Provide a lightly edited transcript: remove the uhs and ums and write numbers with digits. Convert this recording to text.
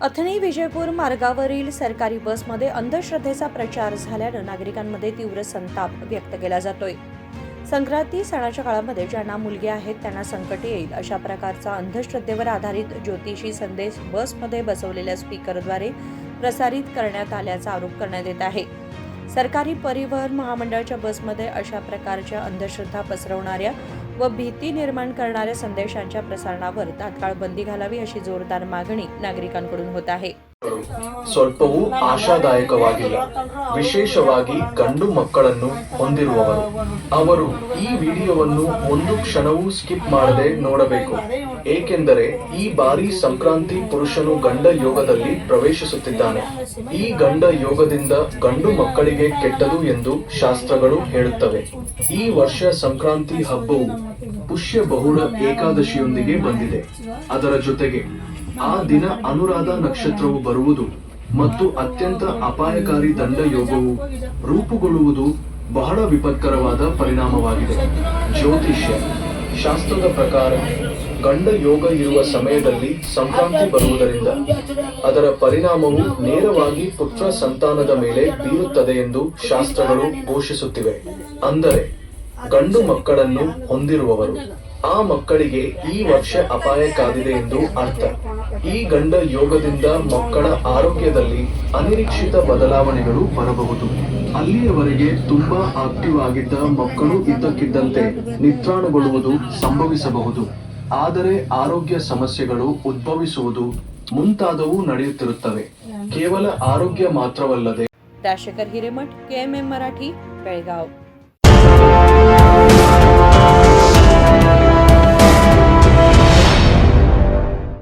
अथणी विजयपूर मार्गावरील सरकारी बसमध्ये अंधश्रद्धेचा प्रचार झाल्यानं नागरिकांमध्ये तीव्र संताप व्यक्त केला जातोय। संक्रांती सणाच्या काळामध्ये ज्यांना मुलगे आहेत त्यांना संकट येईल अशा प्रकारचा अंधश्रद्धेवर आधारित ज्योतिषी संदेश बसमध्ये बसवलेल्या स्पीकरद्वारे प्रसारित करण्यात आल्याचा आरोप करण्यात येत आहे। सरकारी परिवहन महामंडळाच्या बसमध्ये अशा प्रकारच्या अंधश्रद्धा पसरवणाऱ्या व भीती निर्माण करणाऱ्या संदेशांच्या प्रसारणावर तात्काळ बंदी घालावी अशी जोरदार मागणी नागरिकांकडून होत आहे। ಸ್ವಲ್ಪವೂ ಆಶಾದಾಯಕವಾಗಿಲ್ಲ, ವಿಶೇಷವಾಗಿ ಗಂಡು ಮಕ್ಕಳನ್ನು ಹೊಂದಿರುವವರು ಅವರು ಈ ವಿಡಿಯೋವನ್ನು ಒಂದು ಕ್ಷಣವೂ ಸ್ಕಿಪ್ ಮಾಡದೆ ನೋಡಬೇಕು, ಏಕೆಂದರೆ ಈ ಬಾರಿ ಸಂಕ್ರಾಂತಿ ಪುರುಷನು ಗಂಡ ಯೋಗದಲ್ಲಿ ಪ್ರವೇಶಿಸುತ್ತಿದ್ದಾನೆ। ಈ ಗಂಡ ಯೋಗದಿಂದ ಗಂಡು ಮಕ್ಕಳಿಗೆ ಕೆಟ್ಟದು ಎಂದು ಶಾಸ್ತ್ರಗಳು ಹೇಳುತ್ತವೆ। ಈ ವರ್ಷ ಸಂಕ್ರಾಂತಿ ಹಬ್ಬವು ಪುಷ್ಯ ಬಹುಳ ಏಕಾದಶಿಯೊಂದಿಗೆ ಬಂದಿದೆ। ಅದರ ಜೊತೆಗೆ ಆ ದಿನ ಅನುರಾಧ ನಕ್ಷತ್ರವು ಬರುವುದು ಮತ್ತು ಅತ್ಯಂತ ಅಪಾಯಕಾರಿ ದಂಡ ಯೋಗವು ರೂಪುಗೊಳ್ಳುವುದು ಬಹಳ ವಿಪತ್ಕರವಾದ ಪರಿಣಾಮವಾಗಿದೆ। ಜ್ಯೋತಿಷ್ಯ ಶಾಸ್ತ್ರದ ಪ್ರಕಾರ ಗಂಡ ಯೋಗ ಇರುವ ಸಮಯದಲ್ಲಿ ಸಂಕ್ರಾಂತಿ ಬರುವುದರಿಂದ ಅದರ ಪರಿಣಾಮವು ನೇರವಾಗಿ ಪುತ್ರ ಸಂತಾನದ ಮೇಲೆ ಬೀರುತ್ತದೆ ಎಂದು ಶಾಸ್ತ್ರಗಳು ಘೋಷಿಸುತ್ತಿವೆ। ಅಂದರೆ ಗಂಡು ಮಕ್ಕಳನ್ನು ಹೊಂದಿರುವವರು ಆ ಮಕ್ಕಳಿಗೆ ಈ ವರ್ಷ ಅಪಾಯ ಕಾದಿದೆ ಎಂದು ಅರ್ಥ। ಈ ಗಂಡ ಯೋಗದಿಂದ ಮಕ್ಕಳ ಆರೋಗ್ಯದಲ್ಲಿ ಅನಿರೀಕ್ಷಿತ ಬದಲಾವಣೆಗಳು ಬರಬಹುದು। ಅಲ್ಲಿಯವರೆಗೆ ತುಂಬಾ ಆಕ್ಟಿವ್ ಆಗಿದ್ದ ಮಕ್ಕಳು ಇದ್ದಕ್ಕಿದ್ದಂತೆ ನಿತ್ರಾಣಗೊಳ್ಳುವುದು ಸಂಭವಿಸಬಹುದು, ಆದರೆ ಆರೋಗ್ಯ ಸಮಸ್ಯೆಗಳು ಉದ್ಭವಿಸುವುದು ಮುಂತಾದವು ನಡೆಯುತ್ತಿರುತ್ತವೆ। ಕೇವಲ ಆರೋಗ್ಯ ಮಾತ್ರವಲ್ಲದೆ राजशेखर हिरेमठ, KMM मराठी, बेळगाव।